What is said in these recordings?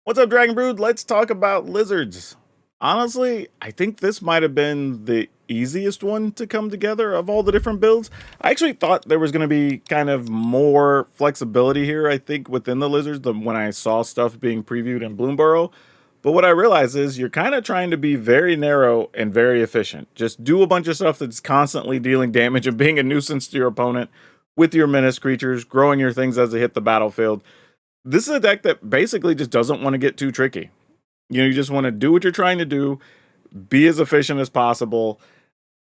What's up, Dragon Brood? Let's talk about lizards. Honestly, I think this might have been the easiest one to come together of all the different builds. I actually thought there was going to be kind of more flexibility here, I think, within the lizards than when I saw stuff being previewed in Bloomburrow. But what I realize is you're kind of trying to be very narrow and very efficient. Just do a bunch of stuff that's constantly dealing damage and being a nuisance to your opponent with your menace creatures, growing your things as they hit the battlefield. This is a deck that basically just doesn't want to get too tricky. You just want to do what you're trying to do, be as efficient as possible.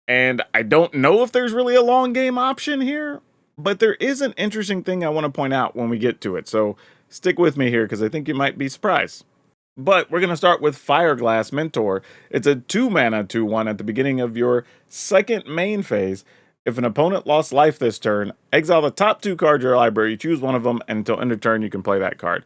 And I don't know if there's really a long game option here, but there is an interesting thing I want to point out when we get to it. So stick with me here because I think you might be surprised. But we're going to start with Fireglass Mentor. It's a 2-mana 2/1 at the beginning of your second main phase. If an opponent lost life this turn, exile the top 2 cards of your library, choose one of them, and until end of turn you can play that card.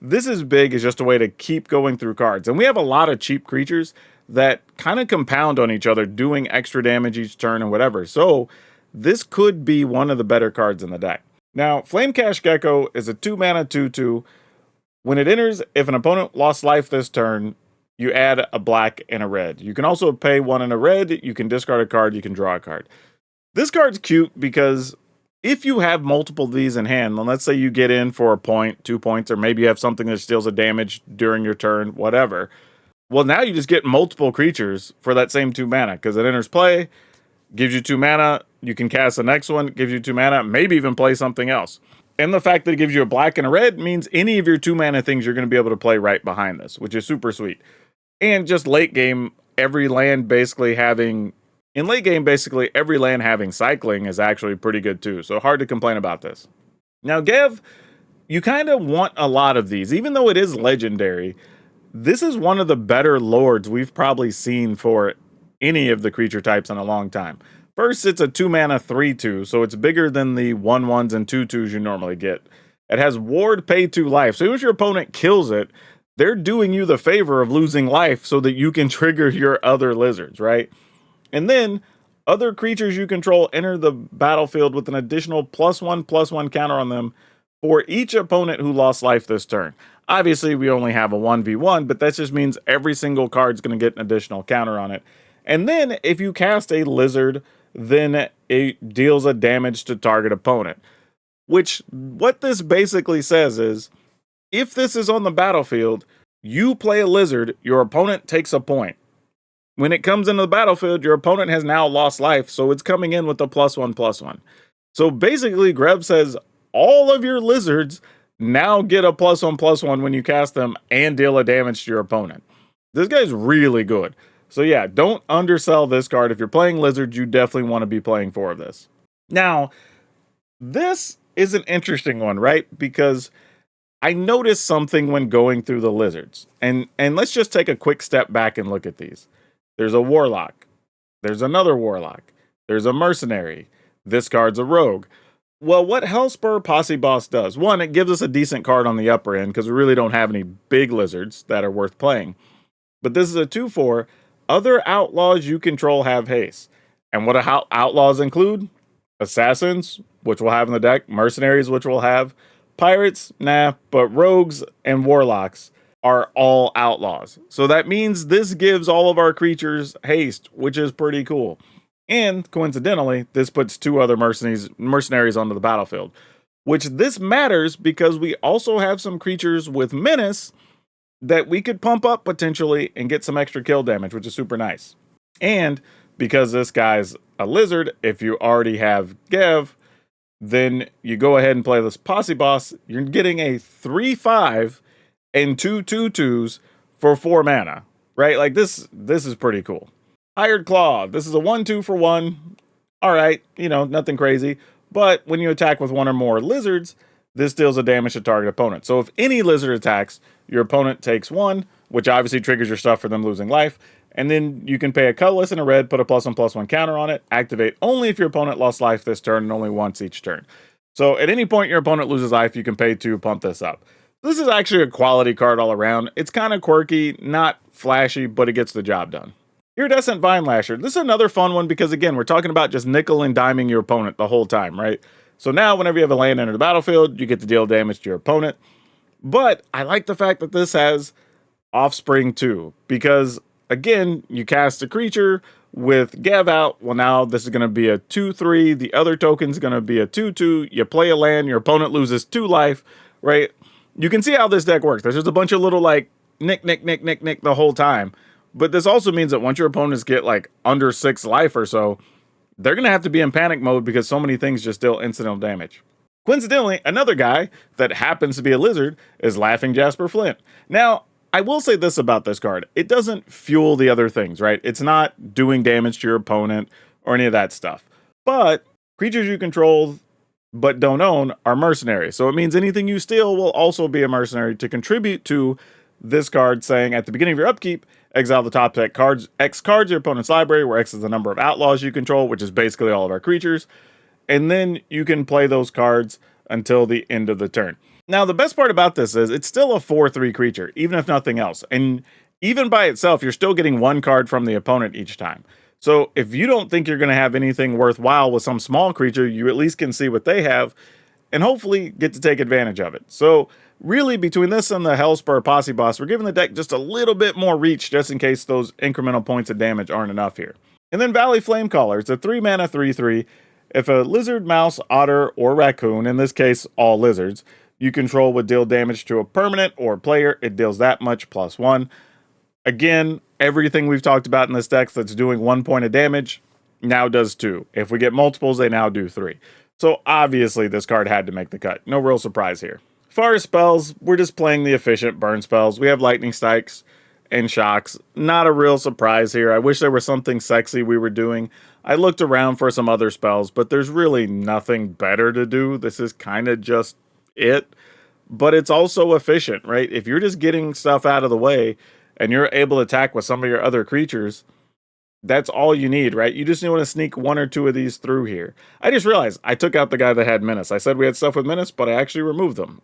This is big as just a way to keep going through cards. And we have a lot of cheap creatures that kind of compound on each other, doing extra damage each turn and whatever. So this could be one of the better cards in the deck. Now, Flamecash Gecko is a 2-mana 2/2. When it enters, if an opponent lost life this turn, you add a black and a red. You can also pay 1 and a red, you can discard a card, you can draw a card. This card's cute because if you have multiple of these in hand, and let's say you get in for a point, 2 points, or maybe you have something that steals a damage during your turn, whatever. Well, now you just get multiple creatures for that same 2 mana because it enters play, gives you 2 mana, you can cast the next one, gives you 2 mana, maybe even play something else. And the fact that it gives you a black and a red means any of your 2 mana things you're going to be able to play right behind this, which is super sweet. And just late game, every land basically having every land having cycling is actually pretty good too. So hard to complain about this. Now, Gev, you kind of want a lot of these. Even though it is legendary, this is one of the better lords we've probably seen for any of the creature types in a long time. First, it's a 2-mana 3/2, so it's bigger than the 1/1s and 2/2s you normally get. It has ward, pay 2 life. So even if your opponent kills it, they're doing you the favor of losing life so that you can trigger your other lizards, right? And then other creatures you control enter the battlefield with an additional +1/+1 counter on them for each opponent who lost life this turn. Obviously, we only have a 1v1, but that just means every single card is going to get an additional counter on it. And then if you cast a lizard, then it deals a damage to target opponent. Which, what this basically says is, if this is on the battlefield, you play a lizard, your opponent takes a point. When it comes into the battlefield, your opponent has now lost life, so it's coming in with a +1/+1. So basically, Greb says all of your lizards now get a +1/+1 when you cast them and deal a damage to your opponent. This guy's really good. So yeah, don't undersell this card. If you're playing lizards, you definitely want to be playing 4 of this. Now, this is an interesting one, right? Because I noticed something when going through the lizards. And let's just take a quick step back and look at these. There's a warlock. There's another warlock. There's a mercenary. This card's a rogue. Well, what Hellspur Posse Boss does, one, it gives us a decent card on the upper end because we really don't have any big lizards that are worth playing. But this is a 2/4. Other outlaws you control have haste. And what outlaws include? Assassins, which we'll have in the deck. Mercenaries, which we'll have. Pirates, nah. But rogues and warlocks are all outlaws. So that means this gives all of our creatures haste, which is pretty cool. And coincidentally, this puts 2 other mercenaries onto the battlefield. Which this matters because we also have some creatures with menace that we could pump up potentially and get some extra kill damage, which is super nice. And because this guy's a lizard, if you already have Gev, then you go ahead and play this Posse Boss. You're getting a 3/5 and 2 2/2s for 4 mana, right? Like this is pretty cool. Hired Claw. This is a 1/2 for 1. All right, nothing crazy. But when you attack with 1 or more lizards, this deals a damage to target opponent. So if any lizard attacks, your opponent takes 1, which obviously triggers your stuff for them losing life. And then you can pay a colorless and a red, put a +1/+1 counter on it, activate only if your opponent lost life this turn and only once each turn. So at any point your opponent loses life, you can pay 2, pump this up. This is actually a quality card all around. It's kind of quirky, not flashy, but it gets the job done. Iridescent Vine Lasher. This is another fun one because, again, we're talking about just nickel and diming your opponent the whole time, right? So now whenever you have a land enter the battlefield, you get to deal damage to your opponent. But I like the fact that this has Offspring too, because again, you cast a creature with Gav out. Well, now this is going to be a 2/3. The other token's going to be a 2/2. You play a land, your opponent loses 2 life, right? You can see how this deck works. There's just a bunch of little like nick the whole time. But this also means that once your opponents get like under 6 life or so, they're going to have to be in panic mode because so many things just deal incidental damage. Coincidentally, another guy that happens to be a lizard is Laughing Jasper Flint. Now, I will say this about this card. It doesn't fuel the other things, right? It's not doing damage to your opponent or any of that stuff. But creatures you control but don't own are mercenaries. So it means anything you steal will also be a mercenary to contribute to this card, saying at the beginning of your upkeep, exile the top deck cards, X cards your opponent's library, where X is the number of outlaws you control, which is basically all of our creatures. And then you can play those cards until the end of the turn. Now, the best part about this is it's still a 4/3 creature, even if nothing else. And even by itself, you're still getting 1 card from the opponent each time. So if you don't think you're going to have anything worthwhile with some small creature, you at least can see what they have and hopefully get to take advantage of it. So really, between this and the Hellspur Posse Boss, we're giving the deck just a little bit more reach just in case those incremental points of damage aren't enough here. And then Valley Flamecaller. It's a 3 mana 3/3. If a lizard, mouse, otter, or raccoon, in this case all lizards, you control would deal damage to a permanent or player, it deals that much +1. Again, everything we've talked about in this deck that's doing 1 point of damage now does 2. If we get multiples, they now do 3. So obviously this card had to make the cut. No real surprise here. As far as spells, we're just playing the efficient burn spells. We have lightning strikes and shocks. Not a real surprise here. I wish there was something sexy we were doing. I looked around for some other spells, but there's really nothing better to do. This is kind of just it. But it's also efficient, right? If you're just getting stuff out of the way and you're able to attack with some of your other creatures, that's all you need, right? You just want to sneak 1 or 2 of these through here. I just realized I took out the guy that had Menace. I said we had stuff with Menace, but I actually removed them.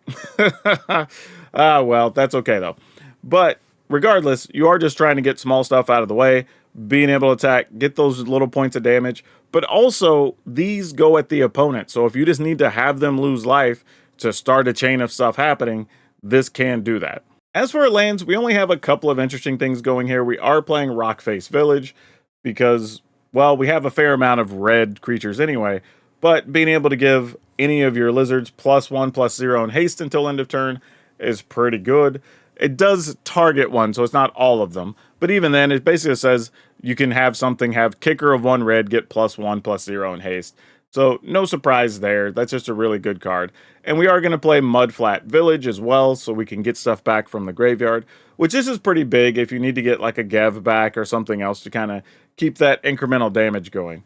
Well, that's okay though. But regardless, you are just trying to get small stuff out of the way, being able to attack, get those little points of damage, but also these go at the opponent. So if you just need to have them lose life to start a chain of stuff happening, this can do that. As for our lands, we only have a couple of interesting things going here. We are playing Rockface Village because, well, we have a fair amount of red creatures anyway, but being able to give any of your lizards +1/+0 and haste until end of turn is pretty good. It does target one, so it's not all of them. But even then, it basically says you can have something have kicker of 1 red, get +1/+0 in haste. So no surprise there. That's just a really good card. And we are going to play Mudflat Village as well, so we can get stuff back from the graveyard, which this is pretty big if you need to get like a Gev back or something else to kind of keep that incremental damage going.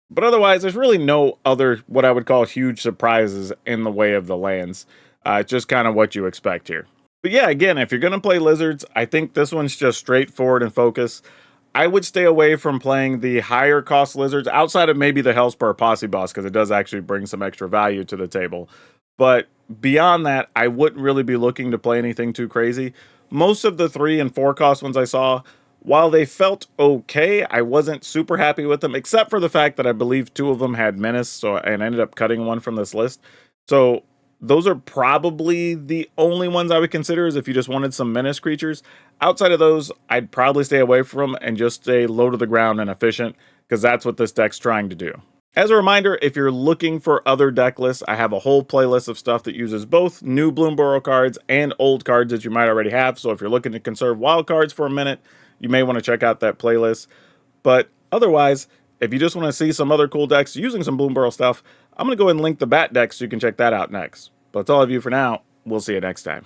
But otherwise, there's really no other, what I would call huge surprises in the way of the lands. It's just kind of what you expect here. But yeah, again, if you're going to play lizards, I think this one's just straightforward and focus. I would stay away from playing the higher cost lizards outside of maybe the Hellspur Posse Boss, because it does actually bring some extra value to the table. But beyond that, I wouldn't really be looking to play anything too crazy. Most of the 3 and 4 cost ones I saw, while they felt okay, I wasn't super happy with them, except for the fact that I believe 2 of them had Menace, and I ended up cutting one from this list. So those are probably the only ones I would consider is if you just wanted some Menace creatures. Outside of those, I'd probably stay away from them and just stay low to the ground and efficient, because that's what this deck's trying to do. As a reminder, if you're looking for other deck lists, I have a whole playlist of stuff that uses both new Bloomburrow cards and old cards that you might already have. So if you're looking to conserve wild cards for a minute, you may want to check out that playlist. But otherwise, if you just want to see some other cool decks using some Bloomburrow stuff, I'm going to go ahead and link the Bat deck so you can check that out next. But that's all of you for now. We'll see you next time.